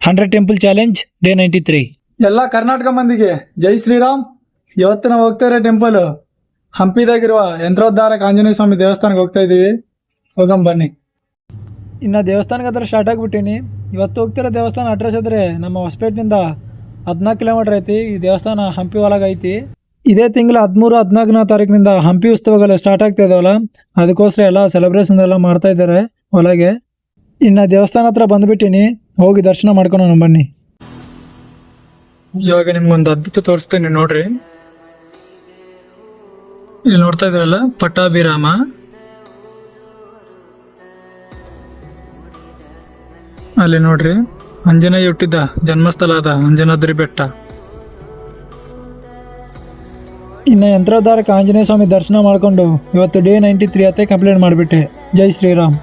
100 temple challenge day 93. ಎಲ್ಲ ಕರ್ನಾಟಕ ಮಂದಿಗೆ ಜೈ ಶ್ರೀರಾಮ್. ಇವತ್ತು ನಾವು ಹೋಗ್ತಾ ಇರೋ ಟೆಂಪಲ್ ಹಂಪಿದಾಗಿರುವ ಯಂತ್ರೋದ್ಧಾರಕ ಆಂಜನೇಯ ಸ್ವಾಮಿ ದೇವಸ್ಥಾನಕ್ಕೆ ಹೋಗ್ತಾ ಇದ್ದೀವಿ. ಹೋಗಂ ಬನ್ನಿ. ಇನ್ನು ದೇವಸ್ಥಾನಕ್ಕೆ ಹತ್ರ ಸ್ಟಾರ್ಟ್ ಆಗಿಬಿಟ್ಟಿನಿ. ಇವತ್ತು ಹೋಗ್ತಿರೋ ದೇವಸ್ಥಾನ ಅಡ್ರೆಸ್ ಇದ್ರೆ ನಮ್ಮ ಹೊಸಪೇಟೆನಿಂದ 14 ಕಿಲೋಮೀಟರ್ ಐತಿ. ಈ ದೇವಸ್ಥಾನ ಹಂಪಿ ಒಳಗೆ ಐತಿ. ಇದೇ ತಿಂಗಳ 13-14ನೇ ತಾರೀಕಿನಿಂದ ಹಂಪಿ ಉತ್ಸವಗಳು ಸ್ಟಾರ್ಟ್ ಆಗ್ತಾ ಇದಾವಲ್ಲ, ಅದಕ್ಕೋಸ್ಕರ ಎಲ್ಲ ಸೆಲೆಬ್ರೇಷನ್ ಎಲ್ಲ ಮಾಡ್ತಾ ಇದ್ದಾರೆ ಒಳಗೆ. ಇನ್ನು ದೇವಸ್ಥಾನ ಹತ್ರ ಬಂದುಬಿಟ್ಟಿನಿ, ಹೋಗಿ ದರ್ಶನ ಮಾಡ್ಕೊಂಡು ಬನ್ನಿ. ಇವಾಗ ನಿಮ್ಗೊಂದು ಅದ್ಭುತ ತೋರಿಸ್ತೇನೆ ನೋಡ್ರಿ. ಇಲ್ಲಿ ನೋಡ್ತಾ ಇದ್ರಲ್ಲ ಪಟ್ಟಾಭಿರಾಮ, ಅಲ್ಲಿ ನೋಡ್ರಿ ಆಂಜನೇಯ ಹುಟ್ಟಿದ್ದ ಜನ್ಮಸ್ಥಳ ಅದ ಅಂಜನಾದ್ರಿ ಬೆಟ್ಟ. ಇನ್ನು ಯಂತ್ರೋದ್ಧಾರಕ ಆಂಜನೇಯ ಸ್ವಾಮಿ ದರ್ಶನ ಮಾಡಿಕೊಂಡು ಇವತ್ತು ಡೇ 93 ಕಂಪ್ಲೀಟ್ ಮಾಡಿಬಿಟ್ಟೆ. ಜೈ ಶ್ರೀರಾಮ್.